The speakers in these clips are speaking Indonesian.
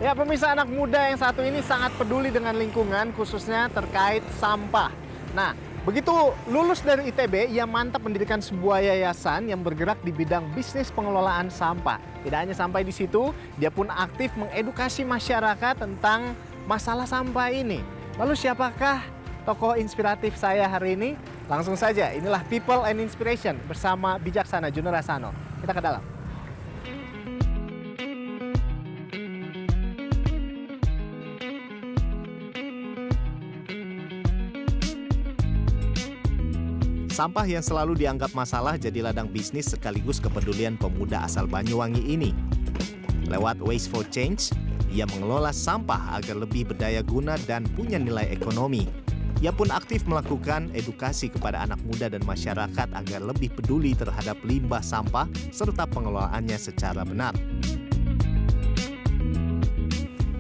Ya, pemirsa, anak muda yang satu ini sangat peduli dengan lingkungan, khususnya terkait sampah. Nah, begitu lulus dari ITB, ia mantap mendirikan sebuah yayasan yang bergerak di bidang bisnis pengelolaan sampah. Tidak hanya sampai di situ, dia pun aktif mengedukasi masyarakat tentang masalah sampah ini. Lalu siapakah tokoh inspiratif saya hari ini? Langsung saja, inilah People and Inspiration bersama Bijaksana Junarasano. Kita ke dalam. Sampah yang selalu dianggap masalah jadi ladang bisnis sekaligus kepedulian pemuda asal Banyuwangi ini. Lewat Waste for Change, ia mengelola sampah agar lebih berdaya guna dan punya nilai ekonomi. Ia pun aktif melakukan edukasi kepada anak muda dan masyarakat agar lebih peduli terhadap limbah sampah serta pengelolaannya secara benar.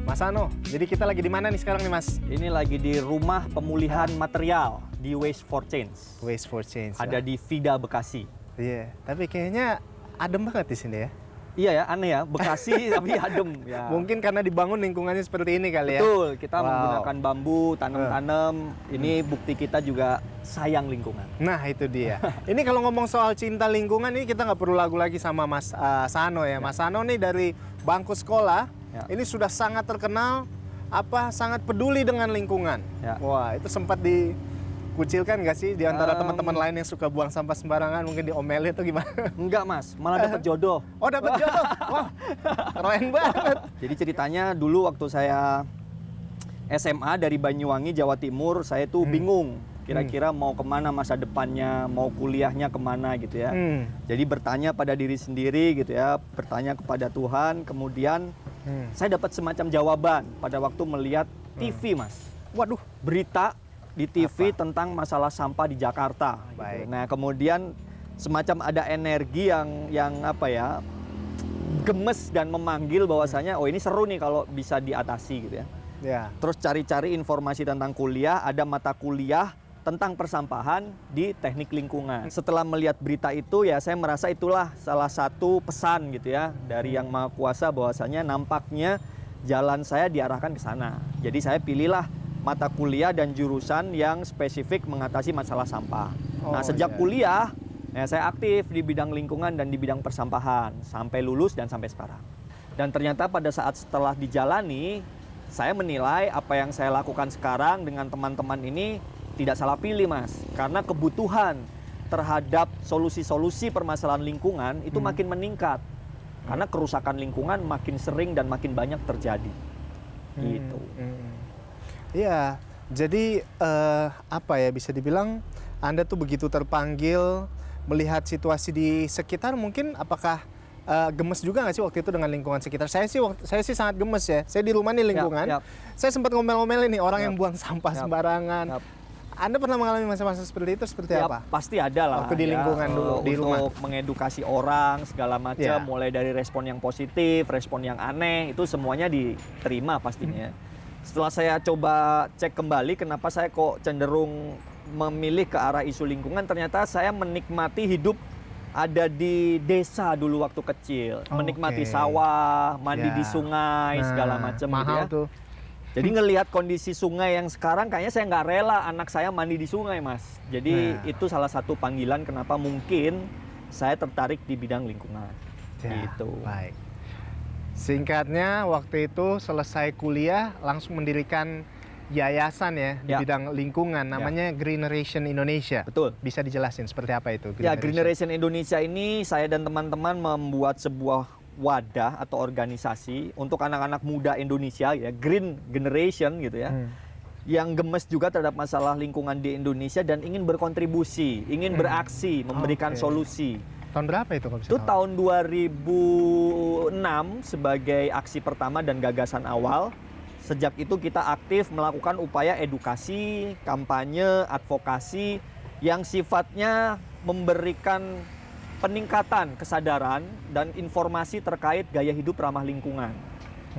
Mas Ano, jadi kita lagi di mana nih sekarang nih, Mas? Ini lagi di rumah pemulihan material di Waste for Change. Waste for Change. Ada di Vida, Bekasi. Iya, tapi kayaknya adem banget di sini ya. Iya ya, aneh ya, Bekasi tapi adem. Ya. Mungkin karena dibangun lingkungannya seperti ini kali ya. Betul, kita menggunakan bambu, tanam-tanam. Ini bukti kita juga sayang lingkungan. Nah, itu dia. Ini kalau ngomong soal cinta lingkungan, ini kita nggak perlu lagu lagi sama Mas Sano ya. Mas Sano nih dari bangku sekolah, ini sudah sangat terkenal, sangat peduli dengan lingkungan. Ya. Wah, itu sempat dikucilkan nggak sih di antara teman-teman lain yang suka buang sampah sembarangan, mungkin diomelin atau gimana? Enggak, Mas, malah dapat jodoh. Oh, dapat jodoh. Wah, keren banget. Jadi ceritanya dulu waktu saya SMA dari Banyuwangi, Jawa Timur, saya tuh bingung. Kira-kira mau kemana masa depannya, mau kuliahnya kemana gitu ya. Jadi bertanya pada diri sendiri gitu ya, bertanya kepada Tuhan, kemudian saya dapat semacam jawaban pada waktu melihat TV, Mas. Waduh, berita di TV tentang masalah sampah di Jakarta. Gitu. Nah, kemudian semacam ada energi yang gemes dan memanggil bahwasanya oh ini seru nih kalau bisa diatasi gitu ya. Terus cari-cari informasi tentang kuliah, ada mata kuliah tentang persampahan di teknik lingkungan. Setelah melihat berita itu ya saya merasa itulah salah satu pesan gitu ya dari Yang Maha Kuasa bahwasanya nampaknya jalan saya diarahkan ke sana. Jadi saya pilihlah mata kuliah dan jurusan yang spesifik mengatasi masalah sampah. Nah, sejak kuliah ya, saya aktif di bidang lingkungan dan di bidang persampahan sampai lulus dan sampai sekarang. Dan ternyata pada saat setelah dijalani, saya menilai apa yang saya lakukan sekarang dengan teman-teman ini tidak salah pilih, Mas. Karena kebutuhan terhadap solusi-solusi permasalahan lingkungan itu makin meningkat. Karena kerusakan lingkungan makin sering dan makin banyak terjadi. Gitu. Iya, jadi bisa dibilang Anda tuh begitu terpanggil melihat situasi di sekitar, mungkin apakah gemes juga nggak sih waktu itu dengan lingkungan sekitar? Saya sih sangat gemes ya. Saya di rumah nih lingkungan. Saya sempat ngomel-ngomelin nih orang yang buang sampah sembarangan. Anda pernah mengalami masa-masa seperti itu seperti apa? Pasti ada lah. Waktu di lingkungan dulu, di rumah. Untuk mengedukasi orang segala macam, mulai dari respon yang positif, respon yang aneh, itu semuanya diterima pastinya. Setelah saya coba cek kembali kenapa saya kok cenderung memilih ke arah isu lingkungan, ternyata saya menikmati hidup ada di desa dulu waktu kecil. Menikmati sawah, mandi di sungai, segala macam gitu ya. Tuh. Jadi ngelihat kondisi sungai yang sekarang kayaknya saya nggak rela anak saya mandi di sungai, Mas. Jadi itu salah satu panggilan kenapa mungkin saya tertarik di bidang lingkungan. Gitu. Baik. Singkatnya, waktu itu selesai kuliah langsung mendirikan yayasan ya di bidang lingkungan, namanya Greeneration Indonesia. Betul. Bisa dijelasin seperti apa itu? Greeneration Indonesia ini saya dan teman-teman membuat sebuah wadah atau organisasi untuk anak-anak muda Indonesia ya, Green Generation gitu ya. Yang gemes juga terhadap masalah lingkungan di Indonesia dan ingin berkontribusi, ingin beraksi, memberikan solusi. Tahun berapa itu kalau bisa Itu tahu? tahun 2006 sebagai aksi pertama dan gagasan awal. Sejak itu kita aktif melakukan upaya edukasi, kampanye, advokasi yang sifatnya memberikan peningkatan kesadaran dan informasi terkait gaya hidup ramah lingkungan.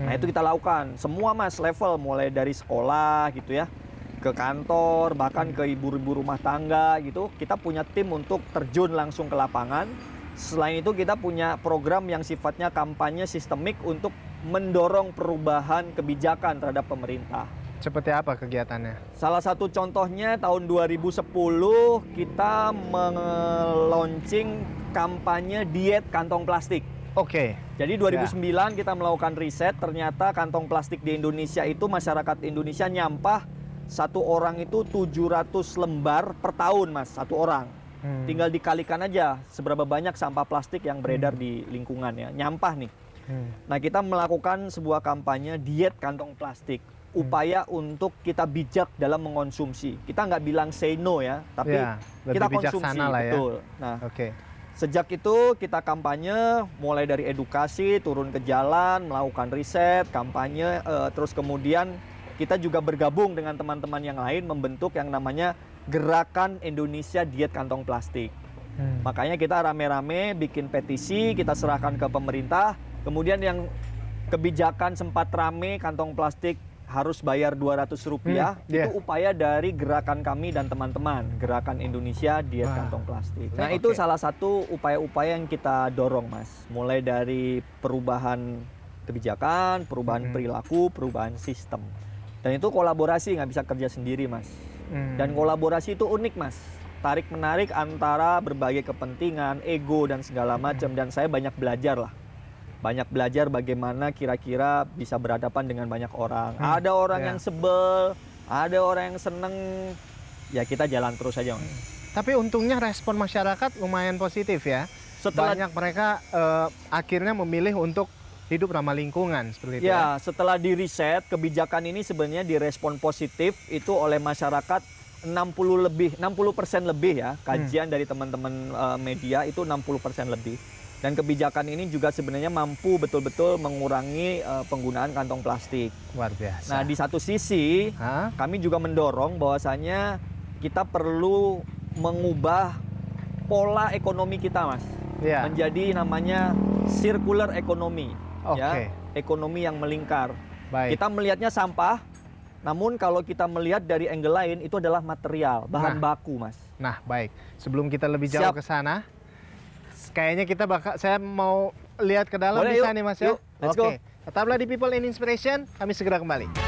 Nah, itu kita lakukan semua, Mas, level mulai dari sekolah gitu ya, ke kantor, bahkan ke ibu-ibu rumah tangga gitu. Kita punya tim untuk terjun langsung ke lapangan. Selain itu kita punya program yang sifatnya kampanye sistemik untuk mendorong perubahan kebijakan terhadap pemerintah. Seperti apa kegiatannya? Salah satu contohnya tahun 2010 kita meluncing kampanye diet kantong plastik. Oke. Jadi 2009 kita melakukan riset, ternyata kantong plastik di Indonesia itu masyarakat Indonesia nyampah satu orang itu 700 lembar per tahun, Mas, satu orang. Tinggal dikalikan aja seberapa banyak sampah plastik yang beredar di lingkungan ya, nyampah nih. Nah, kita melakukan sebuah kampanye diet kantong plastik. Upaya untuk kita bijak dalam mengonsumsi. Kita nggak bilang say no ya, tapi kita konsumsi, lah ya. betul. Nah, sejak itu kita kampanye mulai dari edukasi, turun ke jalan, melakukan riset, kampanye, terus kemudian kita juga bergabung dengan teman-teman yang lain membentuk yang namanya Gerakan Indonesia Diet Kantong Plastik. Makanya kita rame-rame bikin petisi, kita serahkan ke pemerintah. Kemudian yang kebijakan sempat rame kantong plastik harus bayar Rp200, itu upaya dari gerakan kami dan teman-teman, Gerakan Indonesia Diet Kantong Plastik. Nah, itu salah satu upaya-upaya yang kita dorong, Mas. Mulai dari perubahan kebijakan, perubahan perilaku, perubahan sistem. Dan itu kolaborasi, nggak bisa kerja sendiri, Mas. Dan kolaborasi itu unik, Mas. Tarik-menarik antara berbagai kepentingan, ego, dan segala macam. Dan saya banyak belajar lah. Banyak belajar bagaimana kira-kira bisa berhadapan dengan banyak orang. Ada orang yang sebel, ada orang yang seneng, ya kita jalan terus aja, Mas. Tapi untungnya respon masyarakat lumayan positif ya. Banyak mereka akhirnya memilih untuk hidup ramah lingkungan seperti itu. Ya, setelah di riset, kebijakan ini sebenarnya direspon positif itu oleh masyarakat 60% lebih ya. Kajian dari teman-teman media itu 60% lebih. Dan kebijakan ini juga sebenarnya mampu betul-betul mengurangi penggunaan kantong plastik. Luar biasa. Nah, di satu sisi kami juga mendorong bahwasanya kita perlu mengubah pola ekonomi kita, Mas. Menjadi namanya circular economy. Ya, ekonomi yang melingkar. Kita melihatnya sampah, namun kalau kita melihat dari angle lain itu adalah material, bahan baku, Mas. Nah, baik. Sebelum kita lebih jauh ke sana, kayaknya saya mau lihat ke dalam. Boleh, bisa nih, Mas ya. Let's go. Tetaplah di People in Inspiration, kami segera kembali.